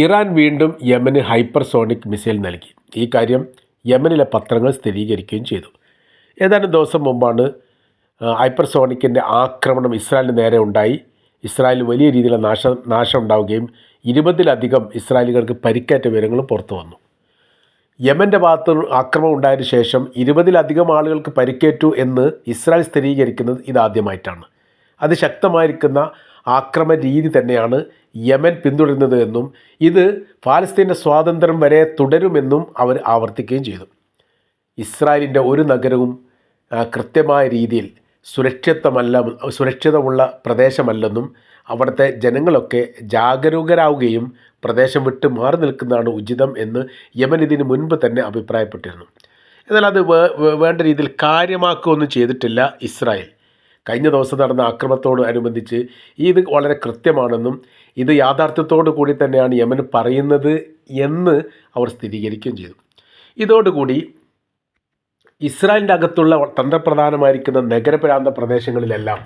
Iran വീണ്ടും യമന് hypersonic missile നൽകി. ഈ കാര്യം യമനിലെ പത്രങ്ങൾ സ്ഥിരീകരിക്കുകയും ചെയ്തു. ഏതാനും ദിവസം മുമ്പാണ് ഹൈപ്പർസോണിക്കിൻ്റെ ആക്രമണം ഇസ്രായേലിന് നേരെ ഉണ്ടായി. ഇസ്രായേൽ വലിയ രീതിയിലുള്ള നാശം ഉണ്ടാവുകയും 20-ലധികം ഇസ്രായേലികൾക്ക് പരിക്കേറ്റ വിവരങ്ങളും പുറത്തു വന്നു. യമൻ്റെ ഭാഗത്ത് ആക്രമണം ഉണ്ടായതിനു ശേഷം 20-ലധികം ആളുകൾക്ക് പരിക്കേറ്റു എന്ന് ഇസ്രായേൽ സ്ഥിരീകരിക്കുന്നത് ഇതാദ്യമായിട്ടാണ്. അതിശക്തമായിരിക്കുന്ന ആക്രമണ രീതി തന്നെയാണ് യമൻ പിന്തുടരുന്നത് എന്നും ഇത് ഫലസ്തീൻ്റെ സ്വാതന്ത്ര്യം വരെ തുടരുമെന്നും അവർ ആവർത്തിക്കുകയും ചെയ്തു. ഇസ്രായേലിൻ്റെ ഒരു നഗരവും കൃത്യമായ രീതിയിൽ സുരക്ഷിതമുള്ള പ്രദേശമല്ലെന്നും അവിടുത്തെ ജനങ്ങളൊക്കെ ജാഗരൂകരാവുകയും പ്രദേശം വിട്ട് മാറി നിൽക്കുന്നതാണ് ഉചിതം എന്ന് യമൻ ഇതിന് മുൻപ് തന്നെ അഭിപ്രായപ്പെട്ടിരുന്നു. എന്നാൽ അത് വേണ്ട രീതിയിൽ കാര്യമാക്കുകയൊന്നും ചെയ്തിട്ടില്ല ഇസ്രായേൽ. കഴിഞ്ഞ ദിവസം നടന്ന ആക്രമണത്തോട് അനുബന്ധിച്ച് ഇത് വളരെ കൃത്യമാണെന്നും ഇത് യാഥാർത്ഥ്യത്തോടു കൂടി തന്നെയാണ് യമൻ പറയുന്നത് എന്ന് അവർ സ്ഥിരീകരിക്കുകയും ചെയ്തു. ഇതോടുകൂടി ഇസ്രായേലിൻ്റെ അകത്തുള്ള തന്ത്രപ്രധാനമായിരിക്കുന്ന നഗരപ്രാന്ത പ്രദേശങ്ങളിലെല്ലാം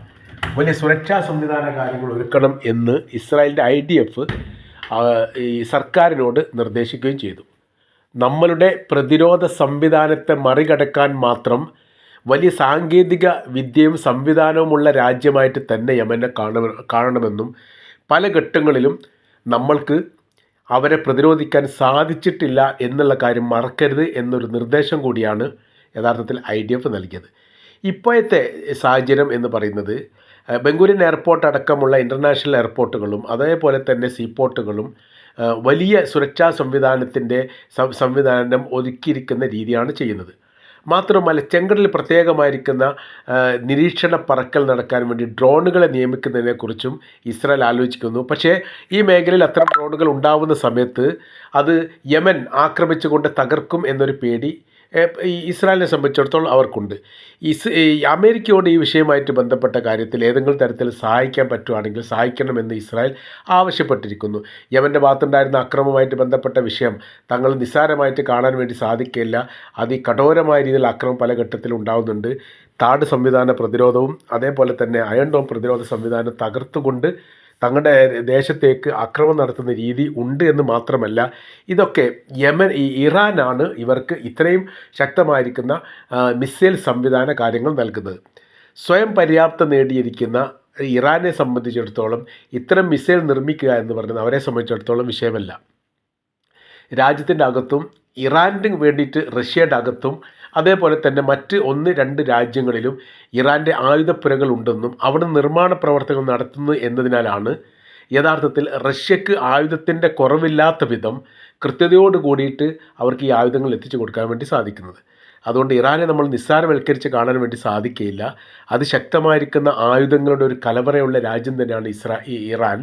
വലിയ സുരക്ഷാ സംവിധാന കാര്യങ്ങൾ ഒരുക്കണം എന്ന് ഇസ്രായേലിൻ്റെ IDF ഈ സർക്കാരിനോട് നിർദ്ദേശിക്കുകയും ചെയ്തു. നമ്മളുടെ പ്രതിരോധ സംവിധാനത്തെ മറികടക്കാൻ മാത്രം വലിയ സാങ്കേതിക വിദ്യയും സംവിധാനവുമുള്ള രാജ്യമായിട്ട് തന്നെ യമനെ കാണണമെന്നും പല ഘട്ടങ്ങളിലും നമ്മൾക്ക് അവരെ പ്രതിരോധിക്കാൻ സാധിച്ചിട്ടില്ല എന്നുള്ള കാര്യം മറക്കരുത് എന്നൊരു നിർദ്ദേശം കൂടിയാണ് യഥാർത്ഥത്തിൽ IDF നൽകിയത്. ഇപ്പോഴത്തെ സാഹചര്യം എന്ന് പറയുന്നത് ബെൻഗൂരിയൻ എയർപോർട്ട് അടക്കമുള്ള ഇൻ്റർനാഷണൽ എയർപോർട്ടുകളും അതേപോലെ തന്നെ സീപോർട്ടുകളും വലിയ സുരക്ഷാ സംവിധാനം ഒരുക്കിയിരിക്കുന്ന രീതിയാണ് ചെയ്യുന്നത്. മാത്രമല്ല ചെങ്കടലിൽ പ്രത്യേകമായിരിക്കുന്ന നിരീക്ഷണ പറക്കൽ നടക്കാൻ വേണ്ടി ഡ്രോണുകളെ നിയമിക്കുന്നതിനെക്കുറിച്ചും ഇസ്രായേൽ ആലോചിക്കുന്നു. പക്ഷേ ഈ മേഖലയിൽ അത്തരം ഡ്രോണുകൾ ഉണ്ടാവുന്ന സമയത്ത് അത് യമൻ ആക്രമിച്ചുകൊണ്ട് തകർക്കും എന്നൊരു പേടി ഇസ്രായേലിനെ സംബന്ധിച്ചിടത്തോളം അവർക്കുണ്ട്. അമേരിക്കയോട് ഈ വിഷയമായിട്ട് ബന്ധപ്പെട്ട കാര്യത്തിൽ ഏതെങ്കിലും തരത്തിൽ സഹായിക്കാൻ പറ്റുവാണെങ്കിൽ സഹായിക്കണമെന്ന് ഇസ്രായേൽ ആവശ്യപ്പെട്ടിരിക്കുന്നു. യമൻ്റെ ഭാഗത്തുണ്ടായിരുന്ന അക്രമവുമായിട്ട് ബന്ധപ്പെട്ട വിഷയം തങ്ങൾ നിസ്സാരമായിട്ട് കാണാൻ വേണ്ടി സാധിക്കില്ല. അതികഠോരമായ രീതിയിൽ അക്രമം പല ഘട്ടത്തിലും ഉണ്ടാകുന്നുണ്ട്. താഡ് സംവിധാന പ്രതിരോധവും അതേപോലെ തന്നെ അയൺ ഡോം പ്രതിരോധ സംവിധാനം തകർത്തുകൊണ്ട് തങ്ങളുടെ ദേശത്തേക്ക് ആക്രമണം നടത്തുന്ന രീതി ഉണ്ട് എന്ന് മാത്രമല്ല ഇതൊക്കെ ഇറാനാണ് ഇവർക്ക് ഇത്രയും ശക്തമായിരിക്കുന്ന മിസൈൽ സംവിധാന കാര്യങ്ങൾ നൽകുന്നത്. സ്വയം പര്യാപ്തത നേടിയിരിക്കുന്ന ഇറാനെ സംബന്ധിച്ചിടത്തോളം ഇത്തരം മിസൈൽ നിർമ്മിക്കുക എന്ന് പറയുന്നത് അവരെ സംബന്ധിച്ചിടത്തോളം വിഷയമല്ല. രാജ്യത്തിൻ്റെ അകത്തും ഇറാന് വേണ്ടിയിട്ട് റഷ്യയുടെ അകത്തും അതേപോലെ തന്നെ മറ്റ് 1-2 രാജ്യങ്ങളിലും ഇറാൻ്റെ ആയുധപ്പുരകൾ ഉണ്ടെന്നും അവിടെ നിർമ്മാണ പ്രവർത്തനങ്ങൾ നടത്തുന്നു എന്നതിനാലാണ് യഥാർത്ഥത്തിൽ റഷ്യക്ക് ആയുധത്തിൻ്റെ കുറവില്ലാത്ത വിധം കൃത്യതയോട് കൂടിയിട്ട് അവർക്ക് ഈ ആയുധങ്ങൾ എത്തിച്ചു കൊടുക്കാൻ വേണ്ടി സാധിക്കുന്നത്. അതുകൊണ്ട് ഇറാനെ നമ്മൾ നിസ്സാരവൽക്കരിച്ച് കാണാൻ വേണ്ടി സാധിക്കുകയില്ല. അതിശക്തമായിരിക്കുന്ന ആയുധങ്ങളുടെ ഒരു കലവറയുള്ള രാജ്യം തന്നെയാണ് ഇറാൻ.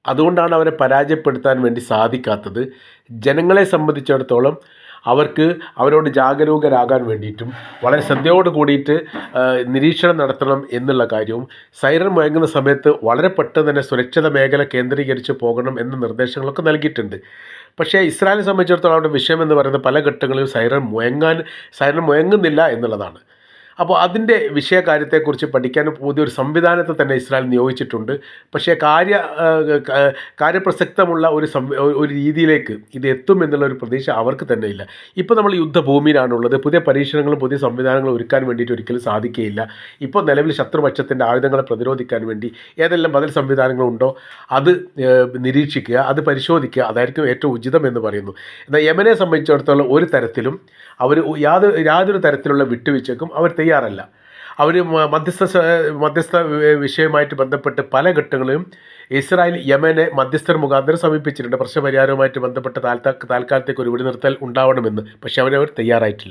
അതുകൊണ്ടാണ് അവരെ പരാജയപ്പെടുത്താൻ വേണ്ടി സാധിക്കാത്തത്. ജനങ്ങളെ സംബന്ധിച്ചിടത്തോളം അവരോട് ജാഗരൂകരാകാൻ വേണ്ടിയിട്ടും വളരെ ശ്രദ്ധയോട് കൂടിയിട്ട് നിരീക്ഷണം നടത്തണം എന്നുള്ള കാര്യവും സൈറൺ മുഴങ്ങുന്ന സമയത്ത് വളരെ പെട്ടെന്ന് തന്നെ സുരക്ഷിത മേഖല കേന്ദ്രീകരിച്ച് പോകണം എന്ന നിർദ്ദേശങ്ങളൊക്കെ നൽകിയിട്ടുണ്ട്. പക്ഷേ ഇസ്രായേലിനെ സംബന്ധിച്ചിടത്തോളം അവരുടെ വിഷയം എന്ന് പറയുന്നത് പല ഘട്ടങ്ങളിലും സൈറൺ മുഴങ്ങുന്നില്ല എന്നുള്ളതാണ്. അപ്പോൾ അതിൻ്റെ വിഷയകാര്യത്തെക്കുറിച്ച് പഠിക്കാൻ പുതിയൊരു സംവിധാനത്തെ തന്നെ ഇസ്രായേൽ നിയോഗിച്ചിട്ടുണ്ട്. പക്ഷേ കാര്യപ്രസക്തമുള്ള ഒരു രീതിയിലേക്ക് ഇത് എത്തുമെന്നുള്ള ഒരു പ്രതീക്ഷ അവർക്ക് തന്നെ ഇല്ല. ഇപ്പോൾ നമ്മൾ യുദ്ധഭൂമിയിലാണുള്ളത്. പുതിയ പരീക്ഷണങ്ങളും പുതിയ സംവിധാനങ്ങളും ഒരുക്കാൻ വേണ്ടിയിട്ട് ഒരിക്കലും സാധിക്കുകയില്ല. ഇപ്പോൾ നിലവിൽ ശത്രുപക്ഷത്തിൻ്റെ ആയുധങ്ങളെ പ്രതിരോധിക്കാൻ വേണ്ടി ഏതെല്ലാം ബദൽ സംവിധാനങ്ങളുണ്ടോ അത് നിരീക്ഷിക്കുക, അത് പരിശോധിക്കുക. അതായിരിക്കും ഏറ്റവും ഉചിതം എന്ന് പറയുന്നു. എന്നാൽ യമനെ സംബന്ധിച്ചിടത്തോളം ഒരു തരത്തിലും അവർ യാതൊരു തരത്തിലുള്ള വിട്ടുവീഴ്ചയ്ക്കും അവർ തയ്യാറല്ല. അവർ മധ്യസ്ഥ വിഷയവുമായിട്ട് ബന്ധപ്പെട്ട് പല ഘട്ടങ്ങളിലും ഇസ്രായേൽ യമനെ മധ്യസ്ഥർ മുഖാന്തരം സമീപിച്ചിട്ടുണ്ട്. പ്രശ്നപരിഹാരവുമായിട്ട് ബന്ധപ്പെട്ട് താൽക്കാലത്തേക്ക് ഒരു വെടിനിർത്തൽ ഉണ്ടാവണമെന്ന്. പക്ഷേ അവർ തയ്യാറായിട്ടില്ല.